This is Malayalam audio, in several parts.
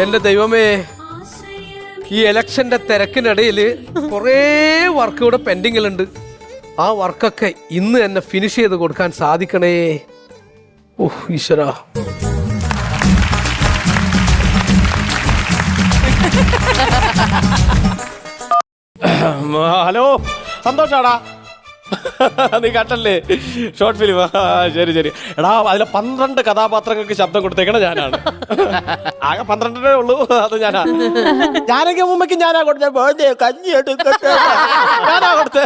എന്റെ ദൈവമേ, ഈ ഇലക്ഷന്റെ തിരക്കിനിടയിൽ കുറേ വർക്ക് ഇവിടെ പെൻഡിങ്ങിലുണ്ട്. ആ വർക്കൊക്കെ ഇന്ന് തന്നെ ഫിനിഷ് ചെയ്ത് കൊടുക്കാൻ സാധിക്കണേ. ഓഹ് ഈശ്വരാ. ഹലോ, സന്തോഷാടാ. നീ കണ്ടല്ലേ ഷോർട്ട് ഫിലിം? ശരി ശരി. എടാ, അതിലെ 12 കഥാപാത്രങ്ങൾക്ക് ശബ്ദം കൊടുത്തേക്കണ ഞാനാണ്. ആകെ 12 ഉള്ളൂ, അത് ഞാനാ. ജാനകി അമ്മൂമ്മയ്ക്ക് ഞാനാ കൊടുത്ത കഞ്ഞി എടുക്കട്ടെ, ഞാനാ കൊടുത്തേ.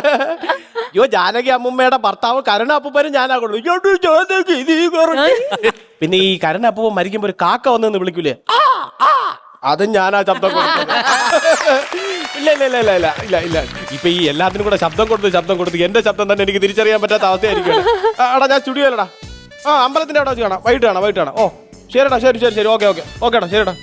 അയ്യോ, ജാനകി അമ്മൂമ്മയുടെ ഭർത്താവ് കരുണ അപ്പൂപ്പനും ഞാനാ കൊടുത്തു. പിന്നെ ഈ കരുണ അപ്പൂപ്പൻ മരിക്കുമ്പോ ഒരു കാക്ക വന്നെന്ന് വിളിക്കൂലേ, അതും ഞാനാ ശബ്ദം കൊടുത്തത്. ഇല്ല ഇല്ല ഇല്ല ഇല്ല ഇല്ല ഇല്ല. ഇപ്പൊ ഈ എല്ലാത്തിനും കൂടെ ശബ്ദം കൊടുത്ത് എന്റെ ശബ്ദം തന്നെ എനിക്ക് തിരിച്ചറിയാൻ പറ്റാത്ത അവസ്ഥയായിരിക്കും. എടാ, ഞാൻ സ്റ്റുഡിയോയിലടാ. അമ്പലത്തിന്റെ അവിടെ വെച്ച് കാണാം. വൈകിട്ട് കാണാം. ഓ ശരിടാ, ശരി. ഓക്കേടാ, ശരിടാ.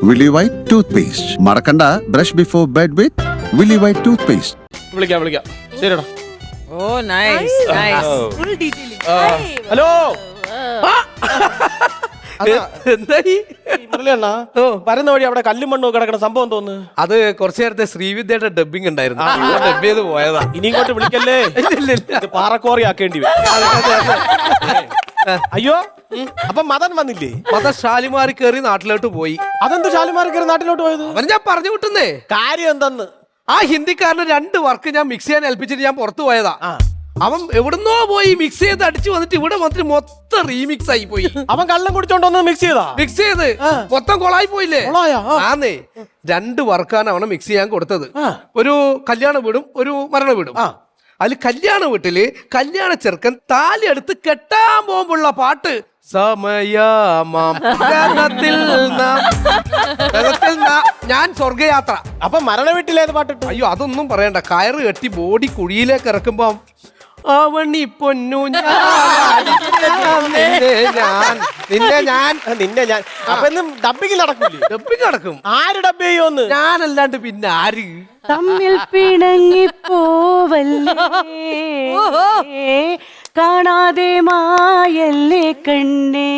Willy White toothpaste. മറക്കണ്ട, brush before bed with Willy White toothpaste. വിളിക്കാം. ശരിടാ. ഓ nice nice. Full detailing. Hello. എന്തായി വരുന്ന വഴി അവിടെ കല്ലും മണ്ണോ കിടക്കണ സംഭവം തോന്നുന്നു. അത് കുറച്ചു നേരത്തെ ശ്രീവിദ്യയുടെ ഡബിങ് ഉണ്ടായിരുന്നു, ഡബ് ചെയ്ത് പോയതാ. ഇനി ഇങ്ങോട്ട് വിളിക്കല്ലേ, പാറക്കോറി ആക്കേണ്ടി വരും. അയ്യോ, അപ്പൊ മദൻ വന്നില്ലേ? മദൻ ഷാലിമാറി കയറി നാട്ടിലോട്ട് പോയി. അതെന്ത് ഷാലിമാറി കയറി നാട്ടിലോട്ട് പോയത്? അവൻ ഞാൻ പറഞ്ഞു വിട്ടുന്നേ. കാര്യം എന്തെന്ന്? ആ ഹിന്ദിക്കാരന് 2 വർക്ക് ഞാൻ മിക്സ് ചെയ്യാൻ ഏൽപ്പിച്ചിട്ട് ഞാൻ പുറത്തു പോയതാ. അവൻ എവിടുന്നോ പോയി മിക്സ് ചെയ്ത് അടിച്ചു വന്നിട്ട് ഇവിടെ വന്നിട്ട് മൊത്തം റീമിക്സ് ആയി പോയി. അവൻ കള്ളം കുടിച്ചോണ്ടൊന്ന് മിക്സ് ചെയ്ത് മൊത്തം കൊളായി പോയില്ലേ? ആന്നേ, 2 വർക്കാണ് അവനെ മിക്സ് ചെയ്യാൻ കൊടുത്തത്. ഒരു കല്യാണ വീടും ഒരു മരണ വീടും. അതിൽ കല്യാണ വീട്ടില് കല്യാണ ചെറുക്കൻ താലി എടുത്ത് കെട്ടാൻ പോകുമ്പോഴുള്ള പാട്ട് ഞാൻ സ്വർഗയാത്ര. അപ്പൊ മരണ വീട്ടിലേത് പാട്ടിട്ട്? അയ്യോ, അതൊന്നും പറയണ്ട. കയറ് കെട്ടി ബോഡി കുഴിയിലേക്ക് ഇറക്കുമ്പോ അവണി പൊന്നു നിന്നെ ഞാൻ അപ്പൊ ഡബിങ് നടക്കൂലേ? ഡബിങ് നടക്കും. ആര് ഡബ് ചെയ്യുമെന്ന്? ഞാനല്ലാണ്ട് പിന്നെ ആര്? തമ്മിൽ പിണങ്ങി പോവല്ലേ, കാണാതെ മായല്ലേ കണ്ണേ.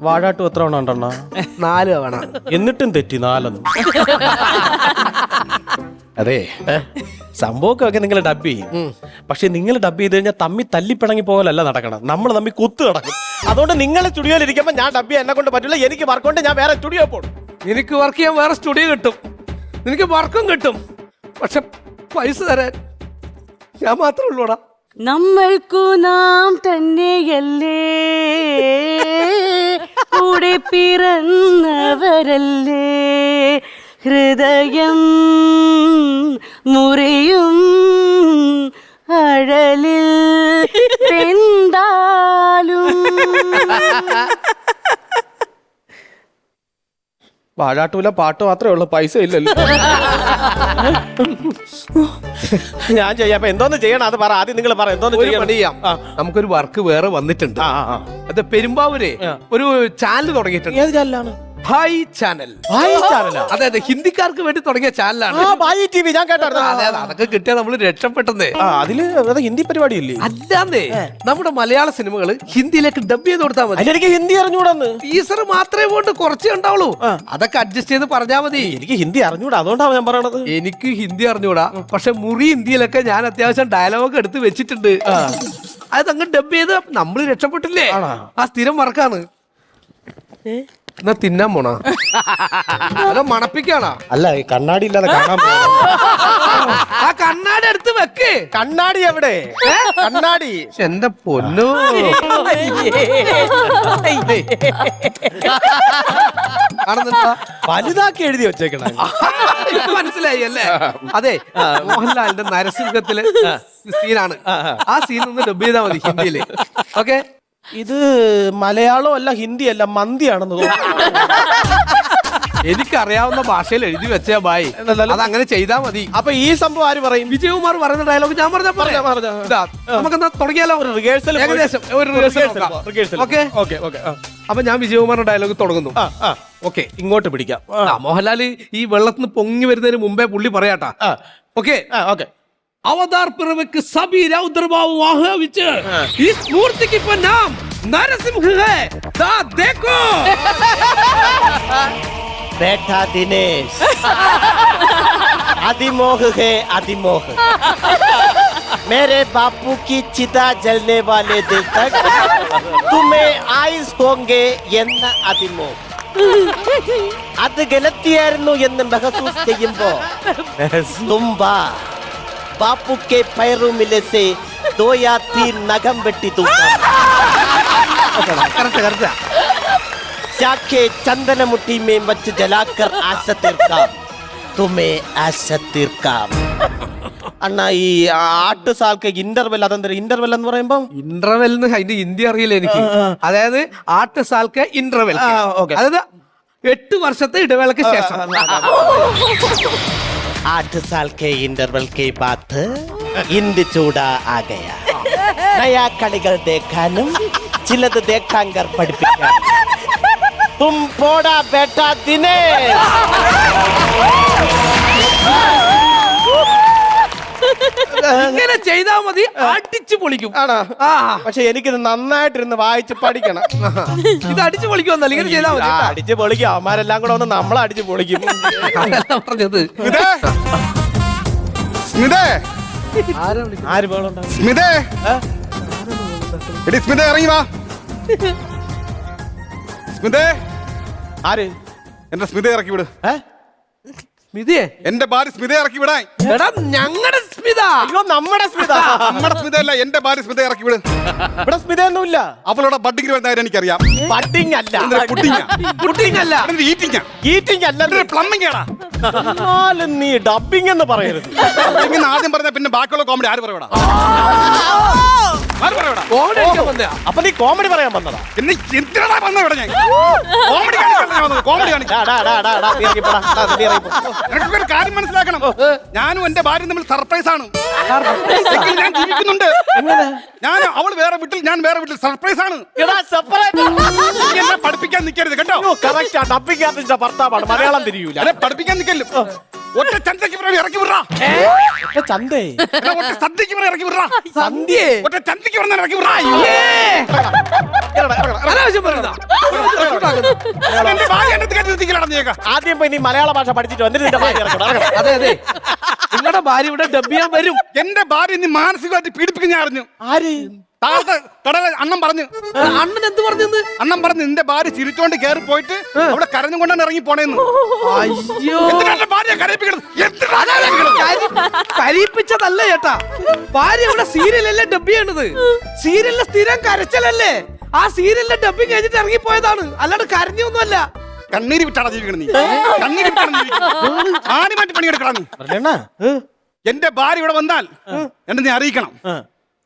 വാഴാട്ടു എത്ര തവണ ഉണ്ടെണ്ണ? 4 തവണ. എന്നിട്ടും തെറ്റി 4. അതെ, സംഭവമൊക്കെ നിങ്ങൾ ഡബ് ചെയ്യും. പക്ഷെ നിങ്ങൾ ഡബ് ചെയ്ത് കഴിഞ്ഞാൽ തമ്മി തല്ലിപ്പിണങ്ങി പോകലല്ല നടക്കണം, നമ്മൾ തമ്മി കുത്തു നടക്കും. അതുകൊണ്ട് നിങ്ങൾ സ്റ്റുഡിയോയിൽ ഇരിക്കുമ്പോൾ ഞാൻ ഡബ് ചെയ്യാൻ എന്നെ കൊണ്ട് പറ്റില്ല. എനിക്ക് വർക്ക് കൊണ്ട് ഞാൻ വേറെ സ്റ്റുഡിയോ പോകും. എനിക്ക് വർക്ക് ചെയ്യാൻ വേറെ സ്റ്റുഡിയോ കിട്ടും, നിനക്ക് വർക്കും കിട്ടും. പക്ഷെ പൈസ തരാൻ ഞാൻ മാത്രമേ ഉള്ളൂടാ. നമ്മൾക്കു നാം തന്നെയല്ലേ, കൂടെ പിറന്നവരല്ലേ, ഹൃദയം മുറിയും അഴലിൽ എന്താലും. വാഴാട്ടൂല പാട്ട് മാത്രമേ ഉള്ളൂ, പൈസ ഇല്ലല്ലോ. ഞാൻ ചെയ്യാം. അപ്പൊ എന്തോന്ന് ചെയ്യണം അത് പറ. ആദ്യം നിങ്ങൾ പറ, എന്തോന്ന് ചെയ്യാം? നമുക്കൊരു വർക്ക് വേറെ വന്നിട്ടുണ്ട്. അത് പെരുമ്പാവൂരെ ഒരു ചാനൽ തുടങ്ങിയിട്ടുണ്ട്. ഏത് ചാനലാണ്? ഭായ് ചാനൽ. അതെ അതെ, ഹിന്ദിക്കാർക്ക് വേണ്ടി തുടങ്ങിയ ചാനലാണ്. ഞാൻ കേട്ടായിരുന്നു. അതെ അതെ, അതൊക്കെ കിട്ടിയാൽ നമ്മൾ രക്ഷപ്പെട്ടെന്നേ. അതില് ഹിന്ദി പരിപാടിയില്ലേ? അല്ലാന്നേ, നമ്മുടെ മലയാള സിനിമകള് ഹിന്ദിയിലേക്ക് ഡബ് ചെയ്ത് കൊടുത്താൽ മതി. എനിക്ക് ഹിന്ദി അറിഞ്ഞൂടാന്ന്. ടീസർ മാത്രമേ കൊണ്ട് കുറച്ചേ ഉണ്ടാവുള്ളൂ, അതൊക്കെ അഡ്ജസ്റ്റ് ചെയ്ത് പറഞ്ഞാൽ മതി. എനിക്ക് ഹിന്ദി അറിഞ്ഞൂടാ, അതുകൊണ്ടാണ് ഞാൻ പറയണത്. എനിക്ക് ഹിന്ദി അറിഞ്ഞൂടാ, പക്ഷെ മുറി ഹിന്ദിയിലൊക്കെ ഞാൻ അത്യാവശ്യം ഡയലോഗ് എടുത്ത് വെച്ചിട്ടുണ്ട്. അതങ്ങ് ഡബ് ചെയ്ത് നമ്മൾ രക്ഷപ്പെട്ടില്ലേ? ആ സ്ഥിരം വർക്കാണ്. എന്നാ തിന്നാൻ പോണ അതോ മണപ്പിക്കാണോ? അല്ല, ഈ കണ്ണാടി ഇല്ലാതെ കാണാൻ ആ കണ്ണാടി എടുത്ത് വെക്ക്. കണ്ണാടി എവിടെ? കണ്ണാടി എന്റെ പൊന്നു. വലുതാക്കി എഴുതി വെച്ചേക്കണം. മനസ്സിലായി അല്ലേ? അതെ, മോഹൻലാലിന്റെ നരസിംഹത്തിലെ സീനാണ്. ആ സീൻ ഒന്ന് ഡബ് ചെയ്താൽ മതി ഹിന്ദിയില്. ഓക്കെ, ഇത് മലയാളം അല്ല, ഹിന്ദി അല്ല, മന്തിയാണെന്ന് തോന്നുന്നു. എനിക്കറിയാവുന്ന ഭാഷയിൽ എഴുതി വെച്ചാ ബായ്, അതങ്ങനെ ചെയ്താ മതി. അപ്പൊ ഈ സംഭവം ആര് പറയും? വിജയകുമാർ പറയുന്ന ഡയലോഗ് ഞാൻ നമുക്കെന്നാ തുടങ്ങിയാലോ? റിഹേഴ്സൽ ഏകദേശം ഒരു റിഹേഴ്സൽ. ഓക്കെ. അപ്പൊ ഞാൻ വിജയകുമാറിന്റെ ഡയലോഗ് തുടങ്ങുന്നു. ഓക്കെ, ഇങ്ങോട്ട് പിടിക്കാം. മോഹൻലാൽ ഈ വെള്ളത്തിന് പൊങ്ങി വരുന്നതിന് മുമ്പേ പുള്ളി പറയാട്ടാ. Okay okay. അവതാർ പിറവിക്ക് സബി രൗദ്രഭാവ് വാഹവിച്ച് ഈ മൂർത്തിക്ക് ഇപ്പൊ നാം നരസിംഹ ഹേ. ദാ ദേഖോ. बेटा दिनेश अधिमोह है अधिमोह मेरे बापू की चिता जलने वाले दिन तक तुम्हें आइस होंगे എന്ന അതിമോഹ അത് ഗലത്തിയായിരുന്നു എന്ന് മെഹസൂസ് ചെയ്യുമ്പോ തുമ്പാ बापू के पैरों मिले से 2 या 3 नഖം വെട്ടി തൂക്കാം जाके चंदन मुट्ठी में मच जलाकर आशा तीर्ക്കാം तुम्हें आशा तीर्ക്കാം. അണ്ണാ ഈ 8 സാൽക്ക് ഇന്റർവെൽ, അതെന്താ ഇന്റർവെൽ എന്ന് പറയുമ്പോ? ഇന്റർവെൽ അതിന്റെ ഹിന്ദി അറിയില്ല എനിക്ക്. അതായത് 8 സാൽക്ക് ഇന്റർവെൽ, അതായത് 8 വർഷത്തെ ഇടവേളക്ക് ശേഷം. 8 साल के इंटरवल के बाद ഇന്ത്യ ചൂടാ ആ ഗയാ. നയാ കളികൾ ദേഖാനും ചിലത് ദേഖാങ്കർ പഠിപ്പിക്കാൻ. തും പോടാ ബേട്ടാ ദിനേശ്. ഇങ്ങനെ ചെയ്താ മതി, അടിച്ചു പൊളിക്കും. പക്ഷെ എനിക്കിത് നന്നായിട്ടിരുന്ന് വായിച്ച് പഠിക്കണം. ഇത് അടിച്ചു പൊളിക്കുമെന്നല്ല, ഇങ്ങനെ ചെയ്താൽ മതി. അടിച്ച് പൊളിക്കും. അവന്മാരെല്ലാം കൂടെ വന്ന് നമ്മളെ അടിച്ച് പൊളിക്കും. പറഞ്ഞത് സ്മിതേ, ആര് വേളുണ്ടോ? സ്മിതേ, എടി സ്മിതേ ഇറങ്ങി വാ. സ്മിതേ, ആര്? എന്റെ സ്മിതയെ ഇറക്കി വിട്. സ്മിതയെ, എന്റെ ഭാര്യ സ്മിതയെ ഇറക്കി വിടാൻ. എടാ ഞങ്ങളുടെ സ്മിത. അയ്യോ നമ്മുടെ സ്മിത. നമ്മുടെ സ്മിത അല്ല, എന്റെ ഭാര്യ സ്മിതയെ ഇറക്കി വിട്. ഇവിടെ സ്മിതയൊന്നുമില്ല. അവളുടെ ബഡ്ഡിങ് വരുന്നതായിട്ട് എനിക്കറിയാം. ബഡ്ഡിങ് അല്ല, പുഡിംഗ് അല്ല, ഈറ്റിംഗ് ഈറ്റിംഗ് അല്ല, പ്ലംബിംഗ് ആടാ. എന്നാലും നീ ഡബിംഗ് എന്ന് പറയരുത്. ഇങ്ങനെ ആദ്യം പറഞ്ഞ പിന്നെ ബാക്കിയുള്ള കോമഡി ആര് പറയടാ? കോമഡി അടിക്കാൻ വന്നതാ. അപ്പൊ നീ കോമഡി പറയാൻ വന്നതാ? എന്നെ എന്തിനാ വന്നത് ഇവിടെ? ഞാൻ കോമഡി കാണിക്കാൻ, കോമഡി കാണിക്കാൻ. നിനക്കൊരു കാര്യം മനസ്സിലാക്കണം, ഞാനും എന്റെ ഭാര്യയും തമ്മിൽ സർപ്രൈസ് ആണ്. ഞാൻ ജീവിക്കുന്നുണ്ട്. ഞാൻ അവൾ വേറെ വീട്ടിൽ, ഞാൻ വേറെ വീട്ടിൽ. സർപ്രൈസ് ആണ്. നീ എന്നെ പഠിപ്പിക്കാൻ നിൽക്കരുത് കേട്ടോ. ഡബിംഗ് ഭർത്താവാണ്, മലയാളം തിരിയൂല. അല്ലെ പഠിപ്പിക്കാൻ നിൽക്കല്ലോ. ഒറ്റ ചന്തയ്ക്ക് പിറകെ ഇറക്കി വിടാ. ചന്തേ ഒറ്റ സദ്യക്ക് പിറകെ ഇറക്കി വിടാ. സന്ധ്യേ, ഒറ്റ ചന്തയ്ക്ക് പറഞ്ഞ ഇറക്കി വിടാ. അനാവശ്യം പറയുന്നതാ. എന്റെ ഭാര്യ എന്റെ കയറ്റി നിർത്തിക്കലാണ് നീക്ക. ആദ്യം പോയി നീ മലയാള ഭാഷ പഠിച്ചിട്ട് വന്നിട്ട് നിന്റെ ഭാര്യ ഇറക്കണം. അതെ അതെ, നിങ്ങളുടെ ഭാര്യ ഇവിടെ ഡബ് ചെയ്യാൻ വരും. എന്റെ ഭാര്യ നീ മാനസികമായിട്ട് പീഡിപ്പിക്കുന്ന ഞാൻ അറിഞ്ഞു. ആര്? താഴത്തെ കടല അണ്ണൻ പറഞ്ഞു. അണ്ണൻ എന്ത് പറഞ്ഞെന്ന്? അണ്ണൻ പറഞ്ഞു നിന്റെ ഭാര്യ ചിരിച്ചോണ്ട് കയറി പോയിട്ട് അവിടെ കരഞ്ഞുകൊണ്ടാണ് ഇറങ്ങി പോണേന്ന്. അയ്യോ, ഭാര്യ കരയിപ്പിക്കണം. കരയിപ്പിച്ചതല്ല ചേട്ടാ, ഭാര്യ ഇവിടെ സീരിയലല്ലേ ഡബ് ചെയ്യണത്. സീരിയലിലെ സ്ഥിരം കരച്ചലല്ലേ, ആ സീരിയലിലെ ഡബിങ് കഴിഞ്ഞിട്ട് ഇറങ്ങി പോയതാണ്, അല്ലാണ്ട് കരഞ്ഞൊന്നുമല്ല. കണ്ണീര് വിട്ടാണ് ജീവിക്കണം നീ. കണ്ണീര് വിട്ടാണ് ജീവിക്കണം. ആദ്യമായിട്ട് പണിയെടുക്കണം നീ. എന്റെ ഭാര്യ ഇവിടെ വന്നാൽ എന്നെ നീ അറിയിക്കണം,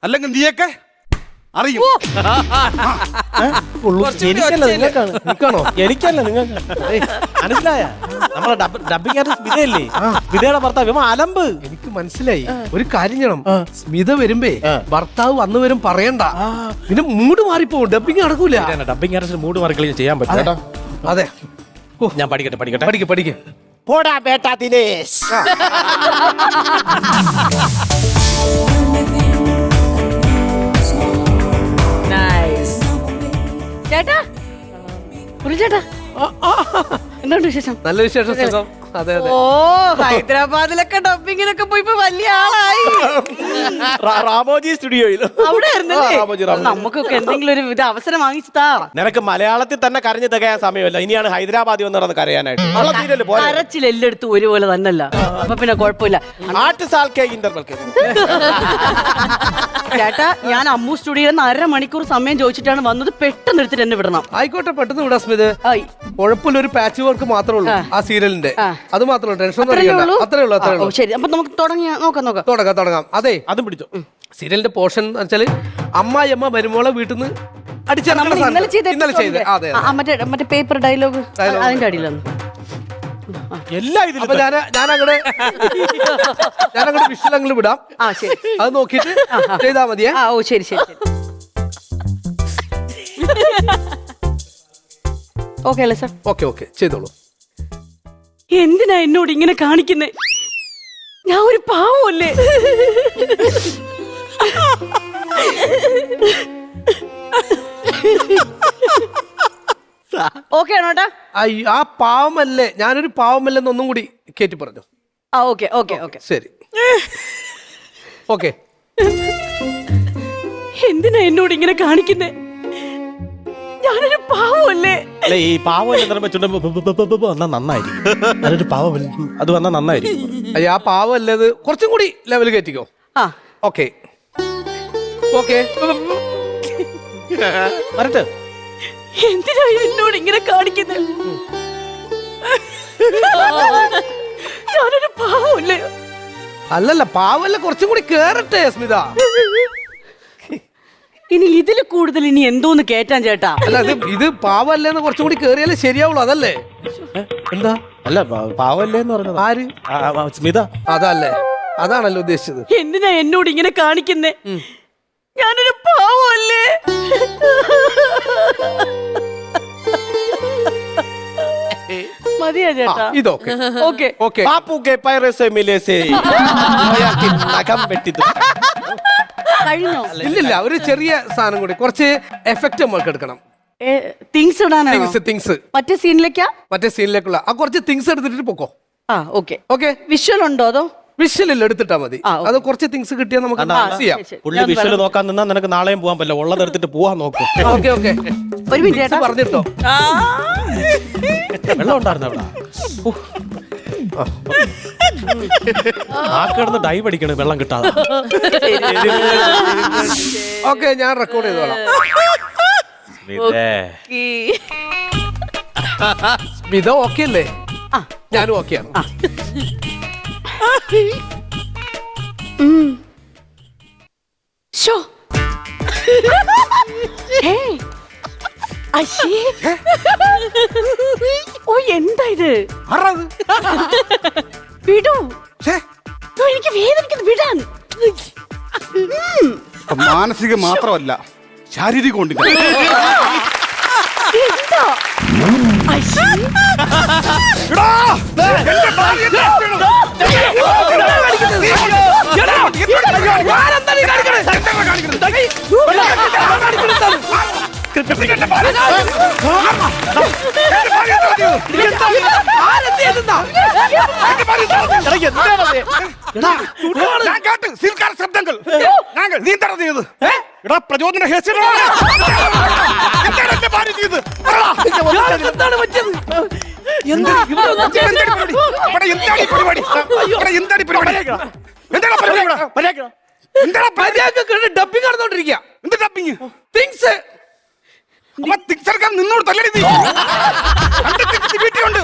അല്ലെങ്കിൽ നീയൊക്കെ അറിയും. എനിക്കല്ല നിങ്ങൾക്കാണ്. എനിക്കല്ല നിങ്ങൾക്ക്. മനസ്സിലായ? നമ്മളെ ഡബിംഗ് ആർട്ടിസ്റ്റ് സ്മിതയല്ലേ? സ്മിതയുടെ ഭർത്താവ് അലമ്പ്. എനിക്ക് മനസ്സിലായി. ഒരു കാര്യം ചെയ്യണം, സ്മിത വരുമ്പേ ഭർത്താവ് വന്നു വരും പറയണ്ട, പിന്നെ മൂഡ് മാറിപ്പോവും, ഡബിങ് നടക്കൂല. ഡബിംഗ് ആർട്ടിസ്റ്റ് മൂഡ് മാറി ചെയ്യാൻ പറ്റും. അതെ, ഞാൻ പഠിക്കട്ടെ പഠിക്കട്ടെ പഠിക്ക പഠിക്ക. പോടാ ബേട്ടാ ദിനേശ്. നൈസ്. ചേട്ടാ, ഒരു ചേട്ടാ, എന്തുണ്ട് വിശേഷം? നല്ല വിശേഷം, സുഖം. അതെ അതെ. ഓ, ഹൈദരാബാദിലൊക്കെ ഡബിങ്ങിനൊക്കെ പോയി ഇപ്പൊ വലിയ ആളായി. റാമോജി സ്റ്റുഡിയോയിൽ അവിടെ ആയിരുന്നല്ലേ? റാമോജി. നമുക്കൊക്കെ എന്തെങ്കിലും ഒരു ഇത് അവസരം വാങ്ങിച്ചതാ. നിനക്ക് മലയാളത്തിൽ തന്നെ കരഞ്ഞു തികയാൻ സമയമല്ല, ഇനിയാണ് ഹൈദരാബാദ് വന്നിടന്ന് കരയാനായിട്ട്. കരച്ചിൽ എല്ലായിടത്തും ഒരുപോലെ തന്നല്ല, അപ്പൊ പിന്നെ കുഴപ്പമില്ല. 8 साल के इंटरवल के ചേട്ടാ, ഞാൻ അമ്മു സ്റ്റുഡിയോയിൽ 1/2 മണിക്കൂർ സമയം ചോദിച്ചിട്ടാണ് വന്നത്. പെട്ടെന്ന് എടുത്തിട്ട് എന്നെ വിടണം. ആയിക്കോട്ടെ, പെട്ടെന്ന് വിടാ സ്മിത. ആയി. കുഴപ്പമില്ല, ഒരു പാച്ച് വർക്ക് മാത്രമേ ഉള്ളൂ ആ സീരിയലിന്റെ. അത് മാത്രമേ ടെൻഷൻ അത്രയേ ഉള്ളൂ? അത്രേ ഉള്ളൂ. ഓ, ശരി, അപ്പൊ നമുക്ക് നോക്കാം. തുടങ്ങാം. അതെ, അതും പിടിച്ചോ. സീരിയലിന്റെ പോർഷൻ എന്ന് വെച്ചാല് അമ്മായിയമ്മ മരുമോളെ വീട്ടിൽ നിന്ന് നമ്മൾ ഇന്നലെ ചെയ്ത ഇന്നലെ ചെയ്ത്. അതെ, മറ്റേ പേപ്പർ ഡയലോഗ് അതിന്റെ അടിയിലാണ്. എല്ലാം ഇതിൽ അപ്പൊ ഞാനങ്ങടെ വിഷ്വൽ അങ്ങ് വിടാം. ആ, ശരി. അത് നോക്കിയിട്ട് ചെയ്താ മതിയേ. ഓ, ശരി. ഓക്കെ അല്ലേ സാർ? ഓക്കെ ഓക്കെ ചെയ്തോളൂ. എന്തിനാ എന്നോട് ഇങ്ങനെ കാണിക്കുന്നേ? ഞാൻ ഒരു പാവമല്ലേ? ഓക്കെ ആണോട്ടാ? ആ പാവമല്ലേ, ഞാനൊരു പാവമല്ലെന്ന് ഒന്നും കൂടി കേറ്റി പറഞ്ഞു. ആ ഓക്കെ ഓക്കെ ഓക്കെ. ശരി ഓക്കെ. എന്തിനാ എന്നോട് ഇങ്ങനെ കാണിക്കുന്നേ? ഞാനൊരു പാവമല്ലേ? അല്ല ഈ പാവം വന്നാ നന്നായിരിക്കും. അതൊരു പാവം അത് വന്നാ നന്നായിരിക്കും. അയ്യ ആ പാവമല്ലത് കുറച്ചും കൂടി ലെവൽ കയറ്റിക്കോ. ആ ഓക്കെ ഓക്കെ. വരട്ടെ. എന്തിനാ എന്നോട് ഇങ്ങനെ കാണിക്കുന്നേ? ഞാനൊരു പാവമല്ലേ? അല്ലല്ല പാവല്ല, കുറച്ചും കൂടി കേറട്ടെ സ്മിത. ഇനി ഇതില് കൂടുതൽ ഇനി എന്തോന്ന് കേറ്റാൻ ചേട്ടാ? അല്ല ഇത് പാവല്ലേന്ന് കുറച്ചും കൂടി കേറിയാലേ ശരിയാവുള്ളൂ. അതല്ലേ? എന്താ? അല്ല പാവല്ലേന്ന് പറഞ്ഞത് ആര്? സ്മിത. അതല്ലേ, അതാണല്ലോ ഉദ്ദേശിച്ചത്. എന്തിനാ എന്നോട് ഇങ്ങനെ കാണിക്കുന്നേ? ഞാനൊരു പാവമല്ലേ? മതിയാ ചേട്ടാ? ഇതൊക്കെ ഓക്കെ ഓക്കെ. പാപ്പു കെ പൈറസെ മിലേസെ നോയാക്കി നഖം വെട്ടിത്തു. കഴിഞ്ഞോ? ഇല്ലില്ല, ഒരു ചെറിയ സാധനം കൂടി, കുറച്ച് എഫക്റ്റ് നമ്മൾക്ക് എടുക്കണം. തിങ്സ് ഇടാനാണോ? തിങ്സ് മറ്റേ സീനിലേക്കാ? മറ്റേ സീനിലേക്കുള്ള ആ കുറച്ച് തിങ്സ് എടുത്തിട്ട് പൊക്കോ. ആ ഓക്കെ. ഓക്കെ. വിഷ്വൽ ഉണ്ടോ അതോ വിഷ്വലിൽ എടുത്തിട്ടാ മതി. ആ, okay. അത് കുറച്ച് തിങ്സ് കിട്ടിയാൽ നമുക്ക് ചെയ്യാം. പുള്ളി വിഷല് നോക്കാൻ നിന്നാ നിനക്ക് നാളെയും പോകാൻ പറ്റില്ല. ഉള്ളത് എടുത്തിട്ട് പോവാൻ നോക്കും. Okay okay. ഒരു മിനിറ്റ് ചേട്ടാ പറഞ്ഞിട്ടോ. വെള്ളം ഉണ്ടായിരുന്നു അവിടെ. ആ കിടന്ന് ഡൈവ് അടിക്കണ വെള്ളം കിട്ടാതെ. ഓക്കെ ഞാൻ റെക്കോർഡ് ചെയ്തോളാം. സ്മിത ഓക്കെ അല്ലേ? ഞാനും ഓക്കെയാണ്. ശോ. ഏയ്. അശ്ശേ. ഓ എന്താ ഇത്? വിടൂ. ഓ, എനിക്ക് വേദനിക്കുന്നു, വിടാൻ. മാനസിക മാത്രമല്ല ശാരീരിക കൊണ്ടില്ല. എന്താ? അശ്ശേ. ശബ്ദങ്ങൾ നീ എന്താണ് ചെയ്തത്? പ്രചോദന ഡബിങ് നടന്നോണ്ടിരിക്കുക. എന്ത് ഡബിങ്? തിങ്സ് നിന്നോട് തല്ലടി വീട്ടിലുണ്ട്.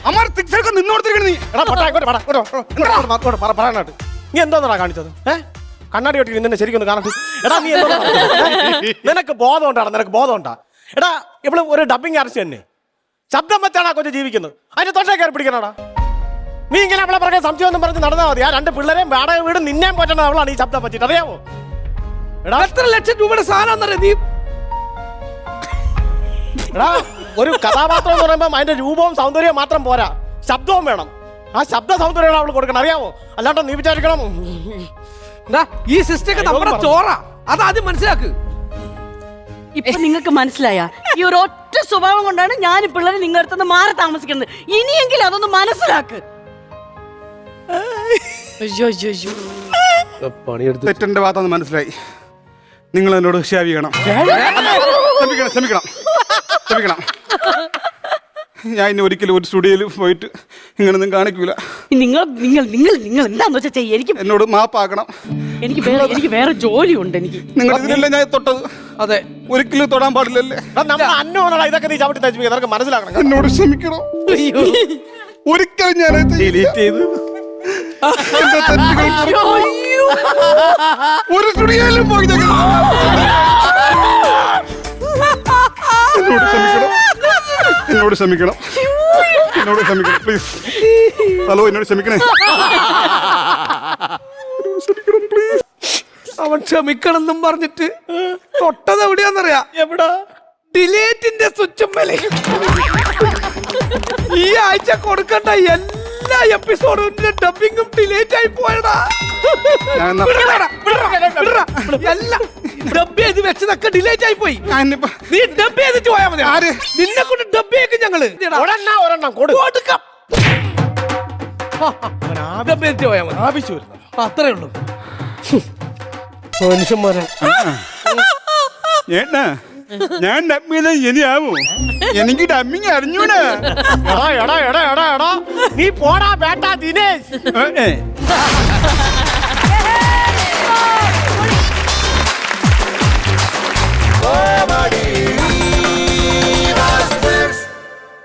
അമ്മ തിക്സർക്കാൻ നിന്നോട് നീ പറയാനായിട്ട് നീ എന്താ കാണിച്ചത്? കണ്ണാടി കെട്ടി നിന്നെ ശരിക്കും കാണട്ടെ. എടാ നീ എന്താ നിനക്ക് ബോധം ഉണ്ടാണ്? നിനക്ക് ബോധം ഉണ്ടാ? എടാ ഇവിടെ ഒരു ഡബിങ് ആർച്ച് തന്നെ ശബ്ദം വെച്ചാണ് ആ കൊച്ചു ജീവിക്കുന്നത്. അതിന്റെ തൊണ്ടേ കയറി പിടിക്കണടാ. നീ ഇങ്ങനെ അവളെ പറഞ്ഞ സംശയം ഒന്നും പറഞ്ഞ് നടന്നാൽ മതി. ആ രണ്ട് പിള്ളേരെയും വാടക വീട് നിന്നെയും പറ്റണ അവളാണ് ഈ ശബ്ദം പറ്റിട്ട്. അറിയാമോ? എടാ എത്ര ലക്ഷം രൂപയുടെ സാധനം നീ. എടാ ഒരു കഥാപാത്രം എന്ന് പറയുമ്പോൾ അതിന്റെ രൂപവും സൗന്ദര്യവും മാത്രം പോരാ, ശബ്ദവും വേണം. ആ ശബ്ദ സൗന്ദര്യമാണ് അവൾ കൊടുക്കണം. അറിയാമോ? അല്ലാണ്ട് നീ വിചാരിക്കണം ഈ സിസ്റ്റം നമ്മുടെ ചോറാ. അതാദ്യം മനസ്സിലാക്ക്. ഇപ്പൊ നിങ്ങൾക്ക് മനസ്സിലായ ഈ ഒരു ഒറ്റ സ്വഭാവം കൊണ്ടാണ് ഞാൻ പിള്ളേരെ നിങ്ങളുടെ അടുത്തുനിന്ന് മാറി താമസിക്കുന്നത്. ഇനിയെങ്കിലും അതൊന്ന് മനസ്സിലാക്ക്. തെറ്റെന്റെ ഭാഗത്താന്ന് മനസ്സിലായി. നിങ്ങൾ എന്നോട് ക്ഷമിക്കണം. ഞാൻ ഇനി ഒരിക്കലും ഒരു സ്റ്റുഡിയോയിൽ പോയിട്ട് ഇങ്ങനൊന്നും കാണിക്കൂല. നിങ്ങൾ നിങ്ങൾ നിങ്ങൾ നിങ്ങൾ എന്താന്ന് വെച്ചാ ചെയ്യ. എനിക്ക് എന്നോട് മാപ്പാക്കണം. എനിക്ക് വേറെ ജോലിയുണ്ട്. എനിക്ക് നിങ്ങൾ ഇതിനല്ലേ ഞാൻ തൊട്ടത്? അതെ, ഒരിക്കലും തൊടാൻ പാടില്ലല്ലേ? അന്നോടാ ഇതൊക്കെ നീ ചവിട്ടി തയ്ച്ചു. നിനക്ക് മനസ്സിലാക്കണം. എന്നോട് ക്ഷമിക്കണം. ഒരിക്കലും ഞാൻ ഒരു സ്റ്റുഡിയോയിലും പോയി എന്നോട് ക്ഷമിക്കണം. പ്ലീസ്. ഹലോ, എന്നോട് ക്ഷമിക്കണേ. ക്ഷമിക്കണം പ്ലീസ്. അവൻ ക്ഷമിക്കണം എന്നും പറഞ്ഞിട്ട് തൊട്ടത് എവിടെയാന്നറിയാ? എവിടാ? ഡിലേറ്റിന്റെ സ്വിച്ചും മേലെ ഈ ആഴ്ച കൊടുക്കേണ്ട എല്ലാ എപ്പിസോഡിന്റെ ഡബിങ്ങും ഡിലേറ്റ് ആയി പോയടാ. എല്ലാം ഡബ് ചെയ്ത് വെച്ചതൊക്കെ ഡിലേറ്റ് ആയി പോയി. നീ ഡബ് ചെയ്തിട്ട് പോയാ മതി. നിന്നെ കൊണ്ട് ഡബ് ചെയ്യും ഞങ്ങള്. ഒരെണ്ണം കൊടു. കൊടുക്കാം. ഡബ് ചെയ്തിട്ട് പോയാ മതി. ആവശ്യം വരുന്നു. അത്രേ ഉള്ളൂ. മനുഷ്യന്മാരെ ഏട്ടാ ഞാൻ ഡബ് ചെയ്ത ശരിയാവോ? എനിക്ക് ഡബിങ് അറിഞ്ഞൂടാ. എടാ നീ പോടാ ബേട്ടാ ദിനേശ്.